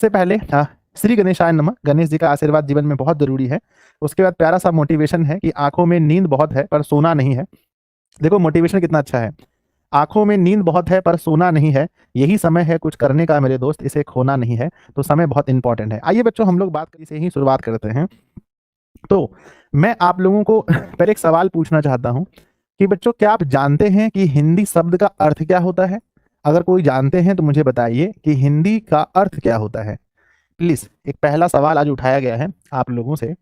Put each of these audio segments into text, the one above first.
से पहले श्री गणेशाय नमः। गणेश जी का आशीर्वाद जीवन में बहुत जरूरी है। उसके बाद प्यारा सा मोटिवेशन है कि आंखों में नींद बहुत है पर सोना नहीं है। देखो मोटिवेशन कितना अच्छा है। आंखों में नींद बहुत है पर सोना नहीं है, यही समय है कुछ करने का मेरे दोस्त, इसे खोना नहीं है। तो समय बहुत इंपॉर्टेंट है। आइए बच्चों, हम लोग बात से ही शुरुआत करते हैं। तो मैं आप लोगों को पहले एक सवाल पूछना चाहता हूं कि बच्चों, क्या आप जानते हैं कि हिंदी शब्द का अर्थ क्या होता है? अगर कोई जानते हैं तो मुझे बताइए कि हिंदी का अर्थ क्या होता है। प्लीज, एक पहला सवाल आज उठाया गया है आप लोगों से,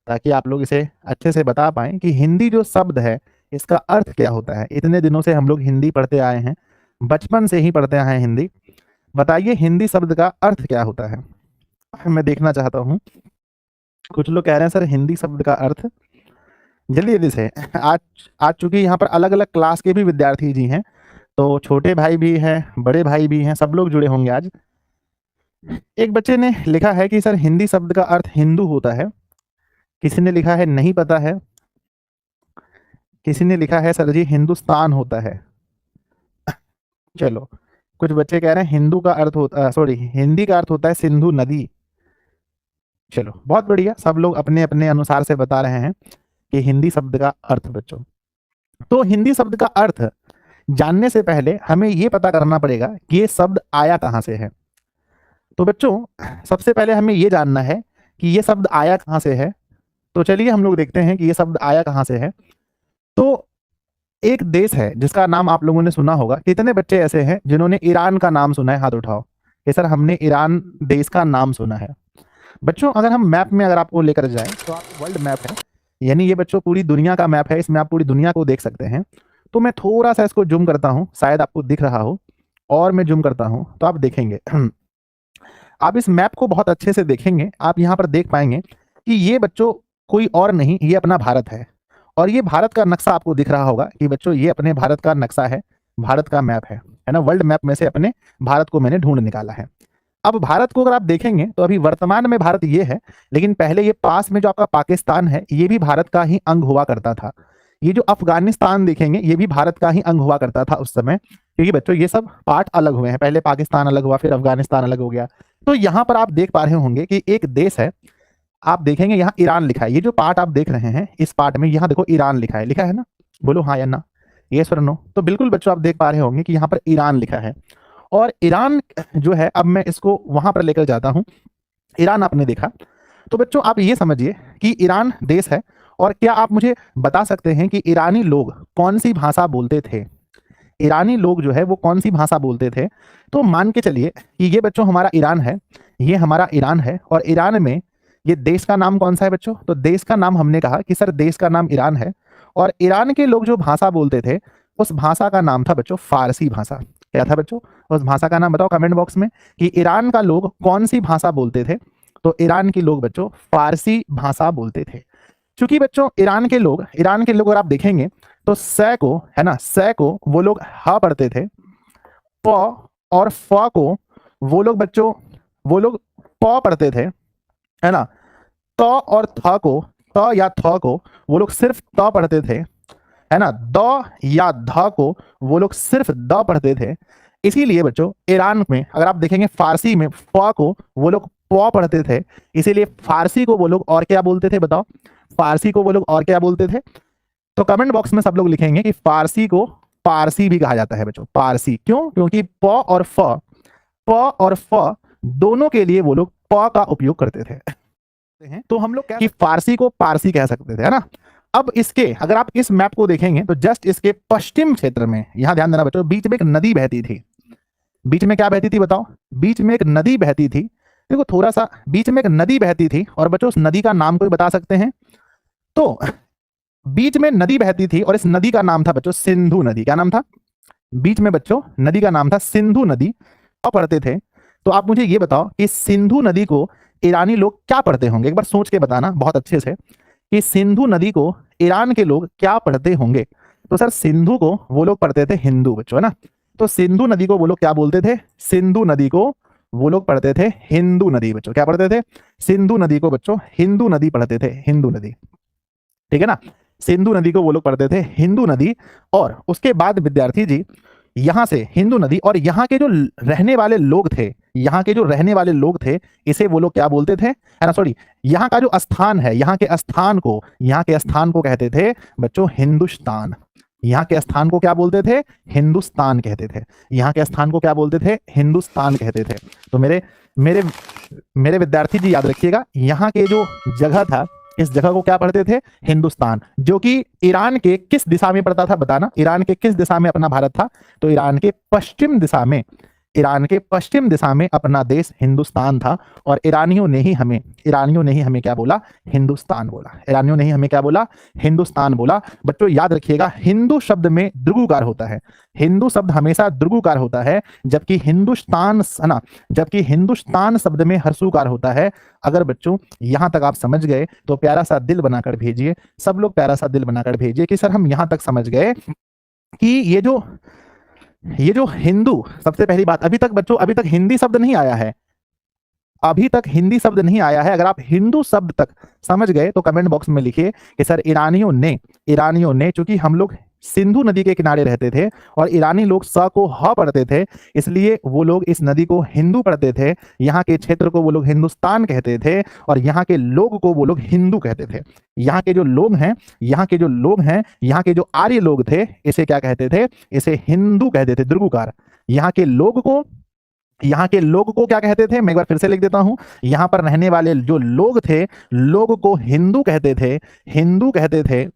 ताकि आप लोग इसे अच्छे से बता पाएं कि हिंदी जो शब्द है इसका अर्थ क्या होता है। इतने दिनों से हम लोग हिंदी पढ़ते आए हैं, बचपन से ही पढ़ते आए हैं हिंदी। बताइए हिंदी शब्द का अर्थ क्या होता है। मैं देखना चाहता हूँ। कुछ लोग कह रहे हैं सर हिंदी शब्द का अर्थ। जल्दी जल्दी से। आज आज चूंकि यहाँ पर अलग अलग क्लास के भी विद्यार्थी जी हैं, तो छोटे भाई भी हैं, बड़े भाई भी हैं, सब लोग जुड़े होंगे आज। एक बच्चे ने लिखा है कि सर हिंदी शब्द का अर्थ हिंदू होता है। किसी ने लिखा है नहीं पता है। किसी ने लिखा है सर जी हिंदुस्तान होता है। चलो, कुछ बच्चे कह रहे हैं हिंदू का अर्थ होता, सॉरी, हिंदी का अर्थ होता है सिंधु नदी। चलो बहुत बढ़िया, सब लोग अपने अपने अनुसार से बता रहे हैं कि हिंदी शब्द का अर्थ। बच्चों, तो हिंदी शब्द का अर्थ जानने से पहले हमें यह पता करना पड़ेगा कि ये शब्द आया कहां से है। तो बच्चों, सबसे पहले हमें यह जानना है कि ये शब्द आया कहां से है। तो चलिए हम लोग देखते हैं कि ये शब्द आया कहां से है। तो एक देश है जिसका नाम आप लोगों ने सुना होगा। कितने बच्चे ऐसे हैं जिन्होंने ईरान का नाम सुना है? हाथ उठाओ कि सर हमने ईरान देश का नाम सुना है। बच्चों, अगर हम मैप में अगर आपको लेकर जाएं तो आप वर्ल्ड मैप है, यानी ये बच्चों पूरी दुनिया का मैप है। इसमें आप पूरी दुनिया को देख सकते हैं। तो मैं थोड़ा सा इसको जूम करता हूं, शायद आपको दिख रहा हो। और मैं जूम करता हूं तो आप देखेंगे आप इस मैप को बहुत अच्छे से देखेंगे, आप यहाँ पर देख पाएंगे कि ये बच्चों कोई और नहीं, ये अपना भारत है। और ये भारत का नक्शा आपको दिख रहा होगा कि बच्चों ये अपने भारत का नक्शा है, भारत का मैप है ना। वर्ल्ड मैप में से अपने भारत को मैंने ढूंढ निकाला है। अब भारत को अगर आप देखेंगे तो अभी वर्तमान में भारत ये है, लेकिन पहले ये पास में जो आपका पाकिस्तान है ये भी भारत का ही अंग हुआ करता था। ये जो अफगानिस्तान देखेंगे ये भी भारत का ही अंग हुआ करता था उस समय, क्योंकि बच्चों ये सब पार्ट अलग हुए हैं। पहले पाकिस्तान अलग हुआ, फिर अफगानिस्तान अलग हो गया। तो यहां पर आप देख पा रहे होंगे कि एक देश है, आप देखेंगे यहाँ ईरान लिखा है। ये जो पार्ट आप देख रहे हैं इस पार्ट में यहाँ देखो ईरान लिखा है, लिखा है ना? बोलो हाँ या ना, यस और नो। तो बिल्कुल बच्चों आप देख पा रहे होंगे कि यहाँ पर ईरान लिखा है। और ईरान जो है, अब मैं इसको वहां पर लेकर जाता हूं। ईरान आपने देखा, तो बच्चों आप ये समझिए कि ईरान देश है। और क्या आप मुझे बता सकते हैं कि ईरानी लोग कौन सी भाषा बोलते थे? ईरानी लोग जो है वो कौन सी भाषा बोलते थे? तो मान के चलिए कि ये बच्चों हमारा ईरान है, ये हमारा ईरान है। और ईरान में ये देश का नाम कौन सा है बच्चों? तो देश का नाम हमने कहा कि सर देश का नाम ईरान है। और ईरान के लोग जो भाषा बोलते थे उस भाषा का नाम था बच्चों फारसी भाषा। क्या था बच्चों उस भाषा का नाम? बताओ कमेंट बॉक्स में कि ईरान का लोग कौन सी भाषा बोलते थे। तो ईरान के लोग बच्चों फारसी भाषा बोलते थे। क्योंकि बच्चों ईरान के लोग अगर आप देखेंगे तो स को, है ना, स को वो लोग ह पढ़ते थे। प और फ को वो लोग बच्चों प पढ़ते थे, है ना। त और थ को, त या थ को वो लोग सिर्फ त पढ़ते थे, है ना। द या ध को वो लोग सिर्फ द पढ़ते थे। इसीलिए बच्चों ईरान में अगर आप देखेंगे फारसी में फ को वो लोग प पढ़ते थे। इसीलिए फारसी को वो लोग और क्या बोलते थे? बताओ, फारसी को वो लोग और क्या बोलते थे? तो कमेंट बॉक्स में सब लोग लिखेंगे कि फारसी को पारसी भी कहा जाता है बच्चों। पारसी क्यों? क्योंकि प और फ दोनों के लिए वो लोग प का उपयोग करते थे। तो हम लोग कि फारसी को पारसी कह सकते थे, है ना। अब इसके अगर आप इस मैप को देखेंगे तो जस्ट इसके पश्चिम क्षेत्र में, यहां ध्यान देना बच्चों, बीच में एक नदी बहती थी। बीच में क्या बहती थी? बताओ, बीच में एक नदी बहती थी। देखो थोड़ा सा, बीच में एक नदी बहती थी। और बच्चों उस नदी का नाम कोई बता सकते हैं? तो बीच में नदी बहती थी और इस नदी का नाम था बच्चों सिंधु नदी। क्या नाम था? बीच में बच्चों नदी का नाम था सिंधु नदी। और पढ़ते थे। तो आप मुझे ये बताओ कि सिंधु नदी को ईरानी लोग क्या पढ़ते होंगे? एक बार सोच के बताना बहुत अच्छे से कि सिंधु नदी को ईरान के लोग क्या पढ़ते होंगे। तो सर सिंधु को वो लोग पढ़ते थे हिंदू बच्चों, है ना। तो सिंधु नदी को वो लोग क्या बोलते थे? सिंधु नदी को वो लोग पढ़ते थे हिंदू नदी बच्चों। क्या पढ़ते थे? सिंधु नदी को बच्चों हिंदू नदी पढ़ते थे, हिंदू नदी, ठीक है ना। सिंधु नदी को वो लोग पढ़ते थे हिंदू नदी। और उसके बाद विद्यार्थी जी यहां से हिंदू नदी, और यहाँ के जो रहने वाले लोग थे, यहाँ के जो रहने वाले लोग थे, इसे वो लोग क्या बोलते थे, है ना, सॉरी, यहाँ का जो स्थान है, यहाँ के स्थान को कहते थे बच्चों हिंदुस्तान। यहाँ के स्थान को क्या बोलते थे, हिंदुस्तान कहते थे। यहाँ के स्थान को क्या बोलते थे, हिंदुस्तान कहते थे। तो मेरे मेरे मेरे विद्यार्थी जी याद रखिएगा, यहाँ के जो जगह था, इस जगह को क्या पढ़ते थे, हिंदुस्तान, जो कि ईरान के किस दिशा में पड़ता था, बताना, ईरान के किस दिशा में अपना भारत था, तो ईरान के पश्चिम दिशा में, ईरान के पश्चिम दिशा में अपना देश हिंदुस्तान था। और ईरानियों ने ही हमें क्या बोला, हिंदुस्तान बोला। ईरानियों ने ही हमें क्या बोला, हिंदुस्तान बोला। बच्चों याद रखिएगा, हिंदू शब्द में द्रुगुकार होता है, हिंदू शब्द हमेशा द्रुगुकार होता है, जबकि हिंदुस्तान, है ना, जबकि हिंदुस्तान शब्द में हर्षुकार होता है। अगर बच्चों यहां तक आप समझ गए तो प्यारा सा दिल बनाकर भेजिए, सब लोग प्यारा सा दिल बनाकर भेजिए कि सर हम यहां तक समझ गए कि ये जो हिंदू, सबसे पहली बात, अभी तक बच्चों, अभी तक हिंदी शब्द नहीं आया है, अभी तक हिंदी शब्द नहीं आया है। अगर आप हिंदू शब्द तक समझ गए तो कमेंट बॉक्स में लिखिए कि सर ईरानियों ने, चूंकि हम लोग सिंधु नदी के किनारे रहते थे और ईरानी लोग स को ह पढ़ते थे, इसलिए वो लोग इस नदी को हिंदू पढ़ते थे। यहाँ के क्षेत्र को वो लोग हिंदुस्तान कहते थे और यहाँ के लोग को वो लोग हिंदू कहते थे। यहाँ के जो लोग हैं, यहाँ के जो आर्य लोग थे, इसे क्या कहते थे, इसे हिंदू कहते थे, द्रुगुकार। यहाँ के लोग को क्या कहते थे, मैं एक बार फिर से लिख देता हूं, यहां पर रहने वाले जो लोग थे, लोग को हिंदू कहते थे,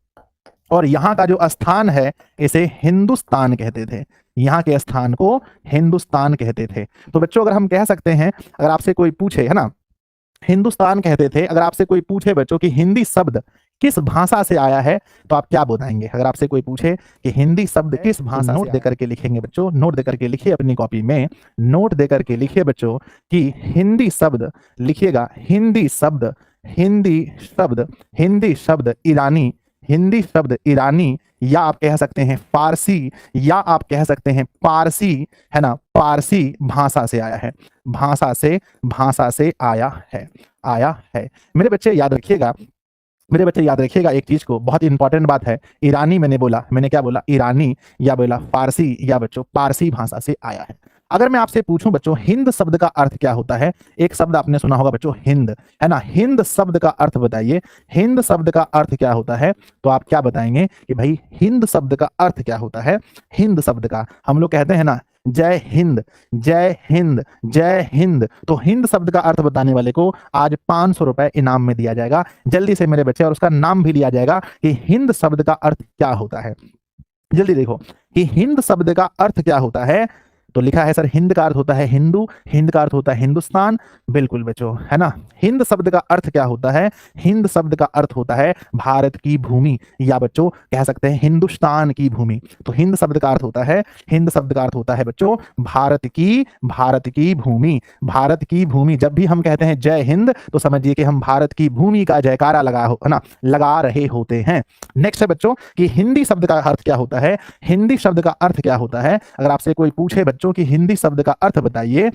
और यहाँ का जो स्थान है इसे हिंदुस्तान कहते थे। यहाँ के स्थान को हिंदुस्तान कहते थे। तो बच्चों अगर हम कह सकते हैं, अगर आपसे कोई पूछे, है ना, हिंदुस्तान कहते थे, अगर आपसे कोई पूछे बच्चों कि हिंदी शब्द किस भाषा से आया है, तो आप क्या बताएंगे? अगर आपसे कोई पूछे कि हिंदी शब्द किस भाषा, नोट देकर के लिखेंगे बच्चों, नोट देकर के लिखिए अपनी कॉपी में, नोट देकर के लिखिए बच्चों कि हिंदी शब्द, लिखिएगा हिंदी शब्द ईरानी, या आप कह सकते हैं फारसी, या आप कह सकते हैं पारसी, है ना, पारसी भाषा से आया है, भाषा से आया है। मेरे बच्चे याद रखिएगा एक चीज को, बहुत इंपॉर्टेंट बात है। ईरानी मैंने क्या बोला, ईरानी, या बोला फारसी, या बच्चों पारसी भाषा से आया है। अगर मैं आपसे पूछूं बच्चों हिंद शब्द का अर्थ क्या होता है, एक शब्द आपने सुना होगा बच्चों हिंद, है ना, हिंद शब्द का अर्थ बताइए, हिंद शब्द का अर्थ क्या होता है? तो आप क्या बताएंगे कि भाई हिंद शब्द का अर्थ क्या होता है? हिंद शब्द का, हम लोग कहते हैं ना जय हिंद, जय हिंद, जय हिंद, तो हिंद शब्द का अर्थ बताने वाले को आज 500 रुपए इनाम में दिया जाएगा, जल्दी से मेरे बच्चे, और उसका नाम भी लिया जाएगा कि हिंद शब्द का अर्थ क्या होता है। जल्दी देखो कि हिंद शब्द का अर्थ क्या होता है। तो लिखा है सर हिंद का अर्थ होता है हिंदू, हिंद का अर्थ होता है हिंदुस्तान। बिल्कुल बच्चों, है ना। हिंद शब्द का अर्थ क्या होता है? हिंद शब्द का अर्थ होता है भारत की भूमि, या बच्चों कह सकते हैं हिंदुस्तान की भूमि। तो हिंद शब्द का अर्थ होता है, हिंद शब्द का अर्थ होता है बच्चों भारत की भूमि, भारत की भूमि। जब भी हम कहते हैं जय हिंद तो समझिए कि हम भारत की भूमि का जयकारा लगा रहे होते हैं। नेक्स्ट है बच्चों कि हिंदी शब्द का अर्थ क्या होता है। हिंदी शब्द का अर्थ क्या होता है? अगर आपसे कोई पूछे बच्चों कि हिंदी शब्द का अर्थ बताइए,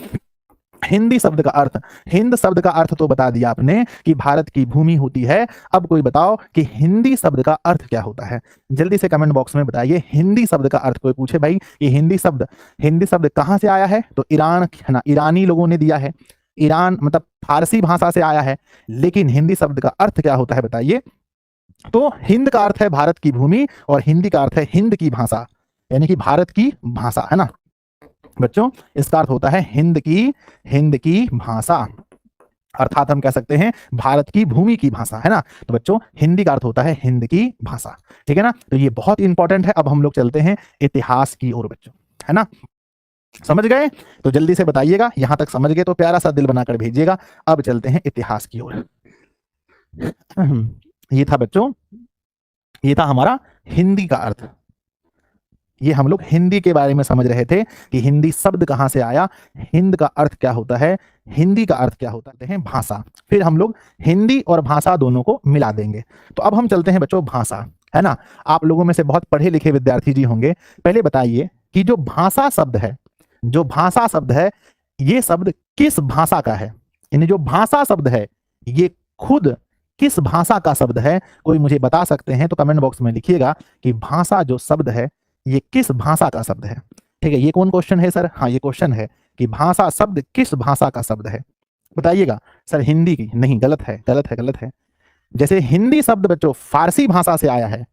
हिंदी शब्द का अर्थ, हिंद शब्द का अर्थ तो बता दिया आपने कि भारत की भूमि होती है। अब कोई बताओ कि हिंदी शब्द का अर्थ क्या होता है? जल्दी से कमेंट बॉक्स में बताइए हिंदी शब्द का अर्थ। कोई पूछे भाई कि हिंदी शब्द कहां से आया है, तो ईरान, है ना, ईरानी लोगों ने दिया है, ईरान मतलब फारसी भाषा से आया है। लेकिन हिंदी शब्द का अर्थ क्या होता है बताइए? तो हिंद का अर्थ है भारत की भूमि और हिंदी का अर्थ है हिंद की भाषा, यानी कि भारत की भाषा, है ना बच्चों। इसका अर्थ होता है हिंद की भाषा, अर्थात हम कह सकते हैं भारत की भूमि की भाषा, है ना। तो बच्चों हिंदी का अर्थ होता है हिंद की भाषा, ठीक है ना। तो ये बहुत इंपॉर्टेंट है। अब हम लोग चलते हैं इतिहास की ओर बच्चों, है ना। समझ गए? तो जल्दी से बताइएगा, यहां तक समझ गए तो प्यारा सा दिल बनाकर भेजिएगा। अब चलते हैं इतिहास की ओर। ये था बच्चों, ये था हमारा हिंदी का अर्थ। ये हम लोग हिंदी के बारे में समझ रहे थे कि हिंदी शब्द कहां से आया, हिंद का अर्थ क्या होता है, हिंदी का अर्थ क्या होता है भाषा। फिर हम लोग हिंदी और भाषा दोनों को मिला देंगे। तो अब हम चलते हैं बच्चों भाषा, है ना। आप लोगों में से बहुत पढ़े लिखे विद्यार्थी जी होंगे, पहले बताइए कि जो भाषा शब्द है, ये शब्द किस भाषा का है? यानी जो भाषा शब्द है ये खुद किस भाषा का शब्द है? कोई मुझे बता सकते हैं तो कमेंट बॉक्स में लिखिएगा कि भाषा जो शब्द है ये किस भाषा का शब्द है। ठीक है, ये कौन क्वेश्चन है सर? हाँ, ये क्वेश्चन है कि भाषा शब्द किस भाषा का शब्द है? बताइएगा। सर हिंदी की नहीं, गलत है, गलत है, गलत है। जैसे हिंदी शब्द बच्चों फारसी भाषा से आया है,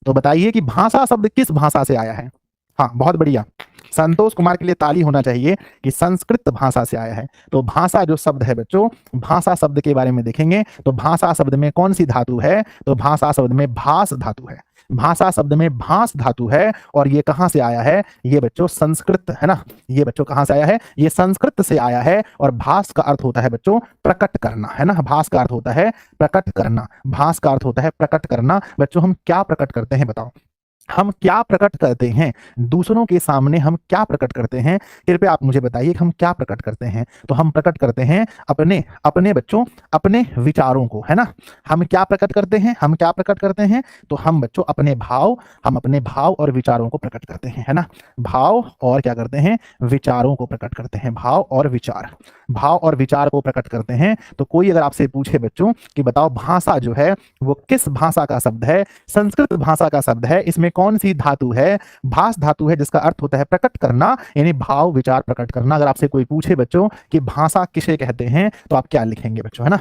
तो बताइए कि भाषा शब्द किस भाषा से आया है? हाँ, बहुत बढ़िया, संतोष कुमार के लिए ताली होना चाहिए कि संस्कृत भाषा से आया है। तो भाषा जो शब्द है बच्चों, भाषा शब्द के बारे में देखेंगे तो भाषा शब्द में कौन सी धातु है? तो भाषा शब्द में भास धातु है। भाषा शब्द में भास धातु है और ये कहां से आया है? ये बच्चों संस्कृत है ना, ये बच्चों कहां से आया है? ये संस्कृत से आया है। और भास का अर्थ होता है बच्चों प्रकट करना, है ना, भास का अर्थ होता है प्रकट करना, भास का अर्थ होता है प्रकट करना। बच्चों हम क्या प्रकट करते हैं बताओ? हम क्या प्रकट करते हैं? दूसरों के सामने हम क्या प्रकट करते हैं? कृपया आप मुझे बताइए कि हम क्या प्रकट करते हैं? तो हम प्रकट करते हैं अपने अपने बच्चों अपने विचारों को, है ना। हम क्या प्रकट करते हैं? हम क्या प्रकट करते हैं? तो हम बच्चों अपने भाव, हम अपने भाव और विचारों को प्रकट करते हैं, है ना। भाव और क्या करते हैं? विचारों को प्रकट करते हैं। भाव और विचार, भाव और विचार को प्रकट करते हैं। तो कोई अगर आपसे पूछे बच्चों कि बताओ भाषा जो है वो किस भाषा का शब्द है? संस्कृत भाषा का शब्द है। इसमें कौन सी धातु है? भास धातु है, जिसका अर्थ होता है प्रकट करना, यानी भाव विचार प्रकट करना। अगर आपसे कोई पूछे बच्चों कि भाषा किसे कहते हैं, तो आप क्या लिखेंगे बच्चों, है ना?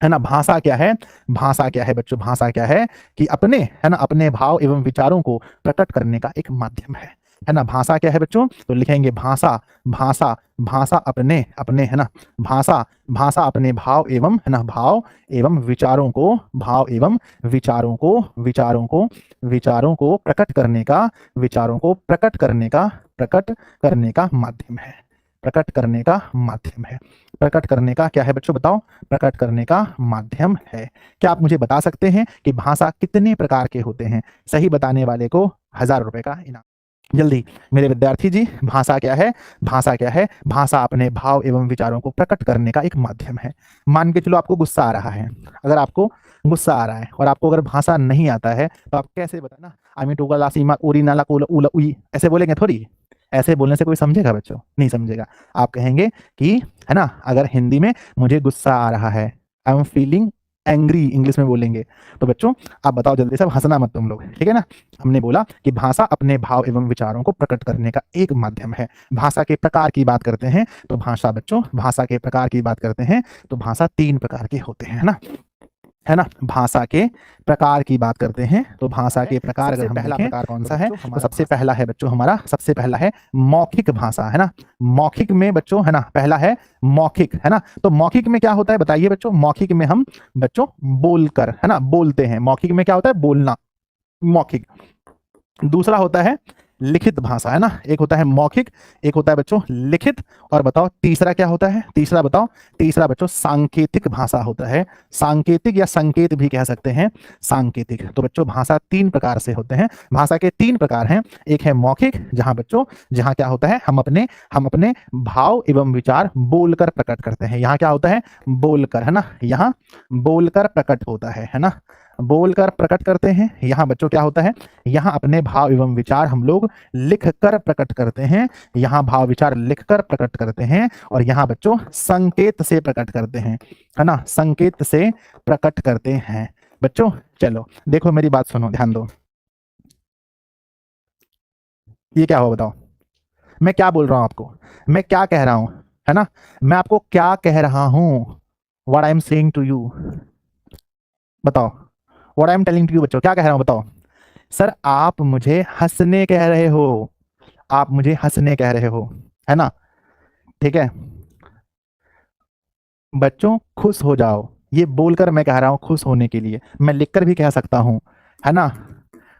है ना, भाषा क्या है? भाषा क्या है बच्चों? भाषा क्या है कि अपने, है ना, अपने भाव एवं विचारों को प्रकट करने का एक माध्यम है ना। भाषा क्या है बच्चों? तो लिखेंगे भाषा, भाषा, भाषा अपने अपने, है ना, भाषा, भाषा अपने भाव एवं, है ना, भाव एवं विचारों को, भाव एवं विचारों को, विचारों को, विचारों को प्रकट करने का, विचारों को प्रकट करने का, प्रकट करने का माध्यम है, प्रकट करने का माध्यम है। प्रकट करने का क्या है बच्चों बताओ? प्रकट करने का माध्यम है। क्या आप मुझे बता सकते हैं कि भाषा कितने प्रकार के होते हैं? सही बताने वाले को 1000 रुपए का इनाम। जल्दी मेरे विद्यार्थी जी, भाषा क्या है? भाषा क्या है? भाषा अपने भाव एवं विचारों को प्रकट करने का एक माध्यम है। मान के चलो आपको गुस्सा आ रहा है, अगर आपको गुस्सा आ रहा है और आपको अगर भाषा नहीं आता है तो आप कैसे बताना? आमी टोका लासीमा उरी नाला कोला उला उई, ऐसे बोलेंगे थोड़ी। ऐसे बोलने से कोई समझेगा बच्चों? नहीं समझेगा। आप कहेंगे कि, है ना, अगर हिंदी में मुझे गुस्सा आ रहा है, I am feeling angry, English में बोलेंगे। तो बच्चों आप बताओ जल्दी से, हंसना मत तुम लोग, ठीक है ना। हमने बोला कि भाषा अपने भाव एवं विचारों को प्रकट करने का एक माध्यम है। भाषा के प्रकार की बात करते हैं तो भाषा बच्चों, भाषा के प्रकार की बात करते हैं तो भाषा 3 प्रकार के होते हैं, है ना, है ना। भाषा के प्रकार की बात करते हैं तो भाषा के प्रकार, अगर हम पहला प्रकार कौन सा है तो सबसे पहला है बच्चों हमारा, सबसे पहला है मौखिक भाषा, है ना। मौखिक में बच्चों, है ना, पहला है मौखिक, है ना। तो मौखिक में क्या होता है बताइए बच्चों? मौखिक में हम बच्चों बोलकर, है ना, बोलते हैं। मौखिक में क्या होता है? बोलना, मौखिक। दूसरा होता है लिखित भाषा, है ना। एक होता है मौखिक, एक होता है बच्चों लिखित। और बताओ तीसरा क्या होता है? तीसरा बताओ? तीसरा बच्चों सांकेतिक भाषा होता है। सांकेतिक या संकेत भी कह सकते हैं, सांकेतिक। तो बच्चों भाषा 3 प्रकार से होते हैं। भाषा के 3 प्रकार हैं। एक है मौखिक, जहां बच्चों, जहां क्या होता है? हम अपने भाव एवं विचार बोलकर प्रकट करते हैं। यहाँ क्या होता है? बोलकर, है ना, यहाँ बोलकर प्रकट होता है ना, बोलकर प्रकट करते हैं। यहाँ बच्चों क्या होता है? यहाँ अपने भाव एवं विचार हम लोग लिखकर प्रकट करते हैं। यहाँ भाव विचार लिखकर प्रकट करते हैं। और यहाँ बच्चों संकेत से प्रकट करते हैं, है ना, संकेत से प्रकट करते हैं। बच्चों चलो देखो मेरी बात सुनो, ध्यान दो। ये क्या हुआ बताओ? मैं क्या बोल रहा हूं आपको? मैं क्या कह रहा हूं, है ना, मैं आपको क्या कह रहा हूं? What I am saying to you, बताओ। What I am telling to you, बच्चों क्या कह रहा हूं बताओ? सर आप मुझे हंसने कह रहे हो, आप मुझे हंसने कह रहे हो, है ना, ठीक है। बच्चों खुश हो जाओ, ये बोलकर मैं कह रहा हूं खुश होने के लिए। मैं लिखकर भी कह सकता हूं, है ना।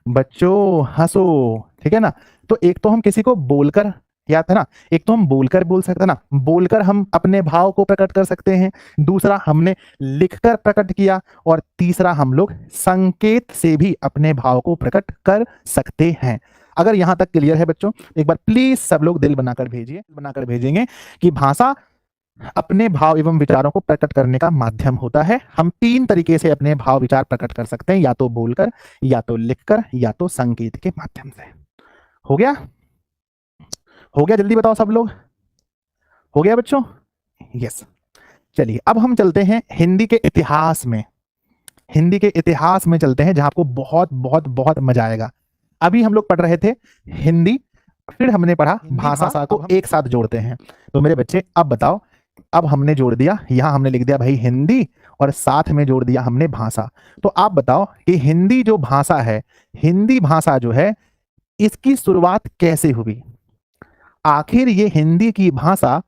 बच्चों हंसो, ठीक है ना। तो एक तो हम किसी को बोलकर, याद है ना, एक तो हम बोलकर बोल सकते हैं ना, बोलकर हम अपने भाव को प्रकट कर सकते हैं। दूसरा हमने लिखकर प्रकट किया। और तीसरा हम लोग संकेत से भी अपने भाव को प्रकट कर सकते हैं। अगर यहां तक क्लियर है बच्चों, एक बार प्लीज सब लोग दिल बनाकर भेजिए, बनाकर भेजेंगे कि भाषा अपने भाव एवं विचारों को प्रकट करने का माध्यम होता है। हम 3 तरीके से अपने भाव विचार प्रकट कर सकते हैं, या तो बोलकर, या तो लिखकर, या तो संकेत के माध्यम से। हो गया? हो गया? जल्दी बताओ सब लोग, हो गया बच्चों? यस। चलिए अब हम चलते हैं हिंदी के इतिहास में। हिंदी के इतिहास में चलते हैं, जहां आपको बहुत बहुत बहुत मजा आएगा। अभी हम लोग पढ़ रहे थे हिंदी फिर हमने पढ़ा भाषा को एक साथ जोड़ते हैं। तो मेरे बच्चे अब बताओ, अब हमने जोड़ दिया, यहां हमने लिख दिया भाई हिंदी और साथ में जोड़ दिया हमने भाषा। तो आप बताओ कि हिंदी जो भाषा है, हिंदी भाषा जो है, इसकी शुरुआत कैसे हुई? आखिर ये हिंदी की भाषा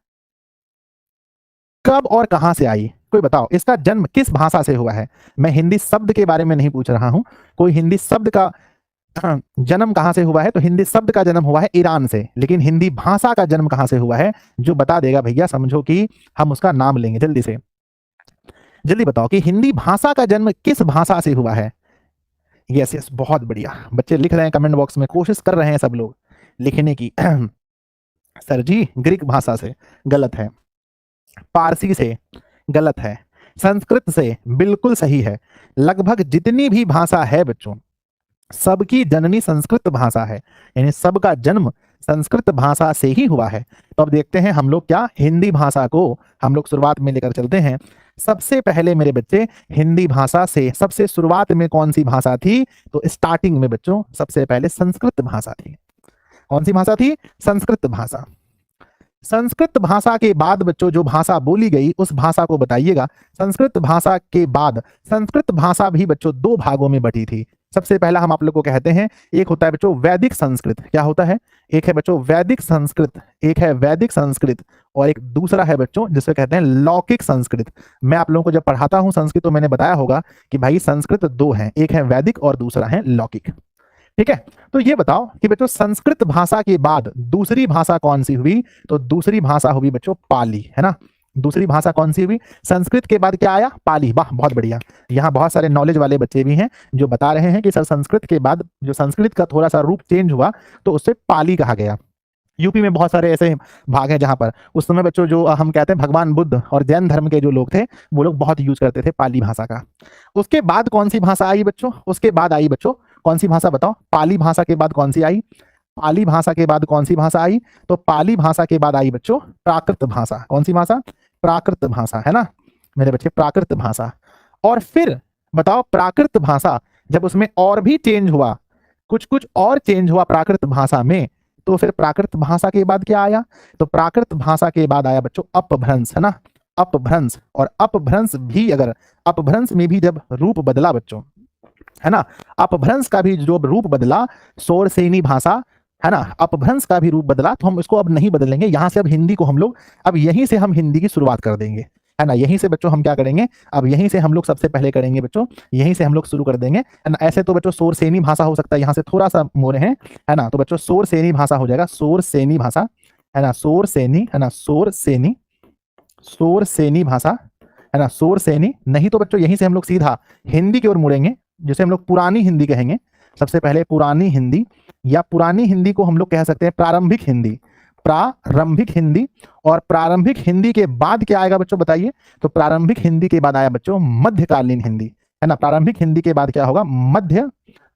कब और कहां से आई? कोई बताओ, इसका जन्म किस भाषा से हुआ है? मैं हिंदी शब्द के बारे में नहीं पूछ रहा हूं, कोई हिंदी शब्द का जन्म कहां से हुआ है? तो हिंदी शब्द का जन्म हुआ है ईरान से, लेकिन हिंदी भाषा का जन्म कहां से हुआ है? जो बता देगा भैया समझो कि हम उसका नाम लेंगे। जल्दी से जल्दी बताओ कि हिंदी भाषा का जन्म किस भाषा से हुआ है? यस यस, बहुत बढ़िया, बच्चे लिख रहे हैं कमेंट बॉक्स में, कोशिश कर रहे हैं सब लोग लिखने की। सर जी ग्रीक भाषा से, गलत है। पारसी से, गलत है। संस्कृत से, बिल्कुल सही है। लगभग जितनी भी भाषा है बच्चों, सबकी जननी संस्कृत भाषा है, यानी सबका जन्म संस्कृत भाषा से ही हुआ है। तो अब देखते हैं हम लोग क्या हिंदी भाषा को हम लोग शुरुआत में लेकर चलते हैं। सबसे पहले मेरे बच्चे हिंदी भाषा से सबसे शुरुआत में कौन सी भाषा थी? तो स्टार्टिंग में बच्चों सबसे पहले संस्कृत भाषा थी। कौन सी भाषा थी? संस्कृत भाषा। संस्कृत भाषा के बाद बच्चों जो भाषा बोली गई उस भाषा को बताइएगा। संस्कृत भाषा के बाद संस्कृत भाषा भी बच्चों दो भागों में बटी थी। सबसे पहला हम आप लोग को कहते हैं, एक होता है बच्चों वैदिक संस्कृत। क्या होता है? एक है बच्चों वैदिक संस्कृत, एक है वैदिक संस्कृत, और एक दूसरा है बच्चों जिसे कहते हैं लौकिक संस्कृत। मैं आप लोगों को जब पढ़ाता हूं संस्कृत तो मैंने बताया होगा कि भाई संस्कृत दो हैं, एक है वैदिक और दूसरा है लौकिक। ठीक है, तो ये बताओ कि बच्चों संस्कृत भाषा के बाद दूसरी भाषा कौन सी हुई? तो दूसरी भाषा हुई बच्चों पाली, है ना। दूसरी भाषा कौन सी हुई? संस्कृत के बाद क्या आया? पाली। वाह, बहुत बढ़िया। यहाँ बहुत सारे नॉलेज वाले बच्चे भी हैं जो बता रहे हैं कि सर संस्कृत के बाद जो संस्कृत का थोड़ा सा रूप चेंज हुआ तो उससे पाली कहा गया। यूपी में बहुत सारे ऐसे भाग हैं जहां पर उस समय बच्चों जो हम कहते हैं भगवान बुद्ध और जैन धर्म के जो लोग थे वो लोग बहुत यूज करते थे पाली भाषा का। उसके बाद कौन सी भाषा आई बच्चों? उसके बाद आई बच्चों कौन सी भाषा बताओ? पाली भाषा के बाद कौन सी आई? पाली भाषा के बाद कौन सी भाषा आई? तो पाली भाषा के बाद आई बच्चों प्राकृत भाषा। कौन सी भाषा? प्राकृत भाषा, है ना मेरे बच्चे, प्राकृत भाषा। और फिर बताओ प्राकृत भाषा जब उसमें और भी चेंज हुआ, कुछ कुछ और चेंज हुआ प्राकृत भाषा में, तो फिर प्राकृत भाषा के बाद क्या आया? तो प्राकृत भाषा के बाद आया बच्चों अपभ्रंश, है ना, अपभ्रंश। और अपभ्रंश भी अगर अपभ्रंश में भी जब रूप बदला बच्चों, है ना, अपभ्रंश का भी जो रूप बदला, शोरसेनी भाषा, है ना, अपभ्रंश का भी रूप बदला, तो हम इसको अब नहीं बदलेंगे। यहां से अब हिंदी को हम लोग अब यहीं से हम हिंदी की शुरुआत कर देंगे, है ना। यहीं से बच्चों हम क्या करेंगे? अब यहीं से हम लोग सबसे पहले करेंगे बच्चों, यहीं से हम लोग शुरू कर देंगे, है ना। ऐसे तो बच्चों शोरसेनी भाषा हो सकता है, यहाँ से थोड़ा सा मोड़े हैं, है ना। तो बच्चों शोरसेनी भाषा हो जाएगा, शोरसेनी भाषा, है ना, शोरसेनी, है ना, शोरसेनी, शोरसेनी भाषा, है ना, शोरसेनी। नहीं तो बच्चों यहीं से हम लोग सीधा हिंदी की ओर मुड़ेंगे, जिसे हम लोग पुरानी हिंदी कहेंगे। सबसे पहले पुरानी हिंदी, या पुरानी हिंदी को हम लोग कह सकते हैं प्रारंभिक हिंदी, प्रारंभिक हिंदी। और प्रारंभिक हिंदी के बाद क्या आएगा बच्चों बताइए? तो प्रारंभिक हिंदी के बाद आया बच्चों मध्यकालीन हिंदी, है ना। प्रारंभिक हिंदी के बाद क्या होगा?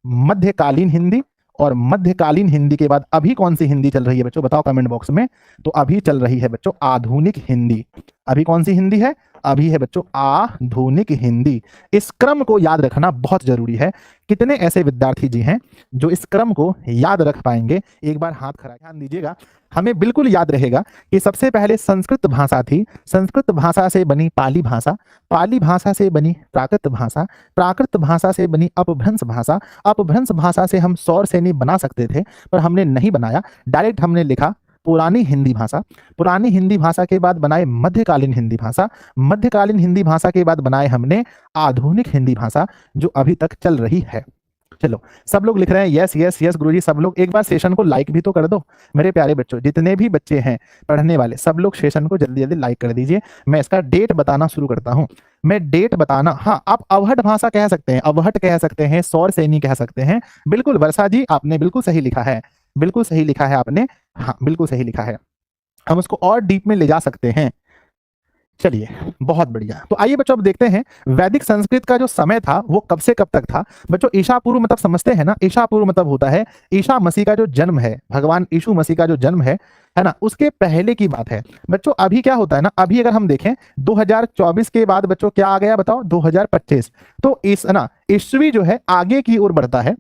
मध्यकालीन हिंदी। और मध्यकालीन हिंदी के बाद अभी कौन सी हिंदी चल रही है बच्चों? बताओ कमेंट बॉक्स में। तो अभी चल रही है बच्चों आधुनिक हिंदी। अभी कौन सी हिंदी है? अभी है बच्चों आधुनिक हिंदी। इस क्रम को याद रखना बहुत जरूरी है। कितने ऐसे विद्यार्थी जी हैं जो इस क्रम को याद रख पाएंगे? एक बार हाथ खड़ा, ध्यान दीजिएगा। हमें बिल्कुल याद रहेगा कि सबसे पहले संस्कृत भाषा थी, संस्कृत भाषा से बनी पाली भाषा, पाली भाषा से बनी प्राकृत भाषा, प्राकृत भाषा से बनी अपभ्रंश भाषा, अपभ्रंश भाषा से हम शौरसेनी बना सकते थे पर हमने नहीं बनाया, डायरेक्ट हमने लिखा पुरानी हिंदी भाषा। पुरानी हिंदी भाषा के बाद बनाए मध्यकालीन हिंदी भाषा, मध्यकालीन हिंदी भाषा के बाद बनाए हमने आधुनिक हिंदी भाषा, जो अभी तक चल रही है। चलो सब लोग लिख रहे हैं यस यस यस गुरुजी। सब लोग एक बार सेशन को लाइक भी तो कर दो मेरे प्यारे बच्चों। जितने भी बच्चे हैं पढ़ने वाले सब लोग सेशन को जल्दी जल्दी लाइक कर दीजिए। मैं इसका डेट बताना शुरू करता हूं। मैं डेट बताना, हाँ आप अवहट भाषा कह सकते हैं, अवहट कह सकते हैं, शौरसेनी कह सकते हैं। बिल्कुल वर्षा जी आपने बिल्कुल सही लिखा है, बिल्कुल सही लिखा है आपने, हाँ बिल्कुल सही लिखा है। हम उसको और डीप में ले जा सकते हैं। चलिए बहुत बढ़िया। तो आइए बच्चों अब देखते हैं वैदिक संस्कृत का जो समय था वो कब से कब तक था। बच्चों ईशा पूर्व मतलब समझते हैं ना? ईशा पूर्व मतलब होता है ईशा मसीह का जो जन्म है, भगवान यीशु मसीह का जो जन्म है ना, उसके पहले की बात है बच्चों। अभी क्या होता है ना, अभी अगर हम देखें 2024 के बाद बच्चों क्या आ गया बताओ? 2025। तो इस ना ईस्वी जो है आगे की ओर बढ़ता है,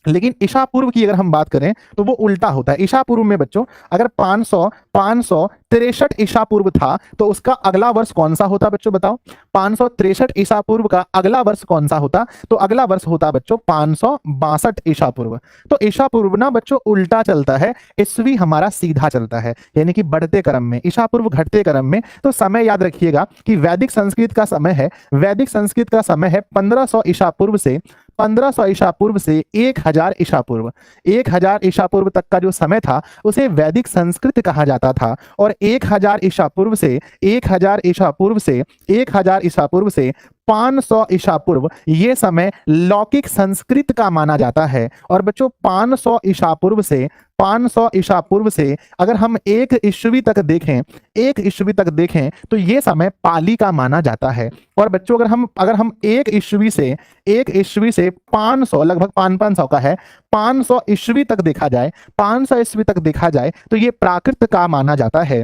लेकिन ईशा पूर्व की अगर हम बात करें तो वो उल्टा होता है। ईशा पूर्व में बच्चों अगर 563 ईशा पूर्व था तो उसका अगला वर्ष कौन सा होता बच्चों बताओ? 563 ईशा पूर्व का अगला वर्ष कौन सा होता? तो अगला वर्ष होता बच्चों 562 ईशा पूर्व। तो ईशा पूर्व ना बच्चों उल्टा चलता है, ईस्वी हमारा सीधा चलता है, यानी कि बढ़ते क्रम में, ईशा पूर्व घटते क्रम में। तो समय याद रखिएगा कि वैदिक संस्कृत का समय है, वैदिक संस्कृत का समय है 1500 ईशा पूर्व से 1500 ईशा पूर्व से 1000 ईशा पूर्व। 1000 ईशा पूर्व तक का जो समय था उसे वैदिक संस्कृत कहा जाता था। और 1000 ईशा पूर्व से 1000 ईशा पूर्व से 1000 ईशा पूर्व से 500 ईशा पूर्व ये समय लौकिक संस्कृत का माना जाता है। और बच्चों 500 ईशा पूर्व से 500 ईशा पूर्व से अगर हम 1 ईस्वी तक देखें, 1 ईस्वी तक देखें तो ये समय पाली का माना जाता है। और बच्चों अगर हम 1 ईस्वी से 500 लगभग 500 का है, 500 ईस्वी तक देखा जाए, 500 ईस्वी तक देखा जाए तो ये प्राकृत का माना जाता है।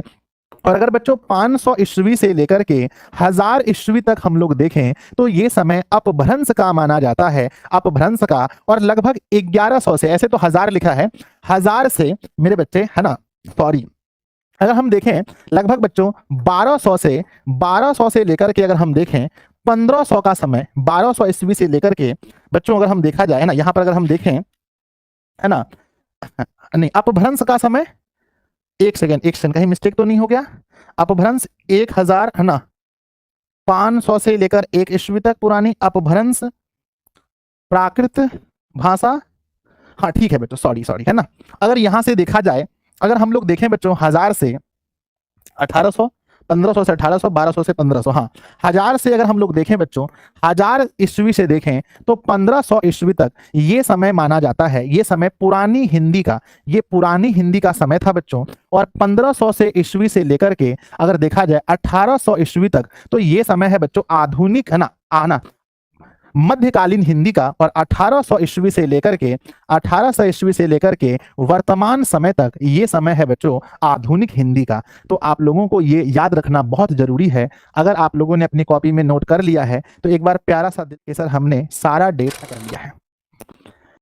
और अगर बच्चों 500 ईस्वी से लेकर के 1000 ईस्वी तक हम लोग देखें तो ये समय अपभ्रंश का माना जाता है, अपभ्रंश का। और लगभग 1100 से, ऐसे तो 1000 लिखा है, 1000 से मेरे बच्चे है ना, सॉरी, अगर हम देखें लगभग बच्चों 1200 से लेकर के अगर हम देखें 1500 का समय, 1200 ईस्वी से लेकर के बच्चों अगर हम देखा जाए है ना, यहां पर अगर हम देखें है ना, नहीं अपभ्रंश का समय, एक सेकंड कहीं मिस्टेक तो नहीं हो गया? अपभ्रंश 1000 है ना, 500 से लेकर 1 ईस्वी तक पुरानी अपभ्रंश प्राकृत भाषा, हाँ ठीक है बच्चों, सॉरी है ना। अगर यहां से देखा जाए, अगर हम लोग देखें बच्चों 1000 से 1800, 1500 से 1800, 1200 से 1500, हाँ 1000 से अगर हम लोग देखें बच्चों, 1000 ईस्वी से देखें तो 1500 ईस्वी तक ये समय माना जाता है, ये समय पुरानी हिंदी का, ये पुरानी हिंदी का समय था बच्चों। और 1500 से ईस्वी से लेकर के अगर देखा जाए 1800 ईस्वी तक तो ये समय है बच्चों आधुनिक है ना, आना मध्यकालीन हिंदी का। और 1800 ईस्वी से लेकर के 1800 ईस्वी से लेकर के वर्तमान समय तक ये समय है बच्चों आधुनिक हिंदी का। तो आप लोगों को ये याद रखना बहुत जरूरी है। अगर आप लोगों ने अपनी कॉपी में नोट कर लिया है तो एक बार प्यारा सा सर हमने सारा डेट कर लिया है।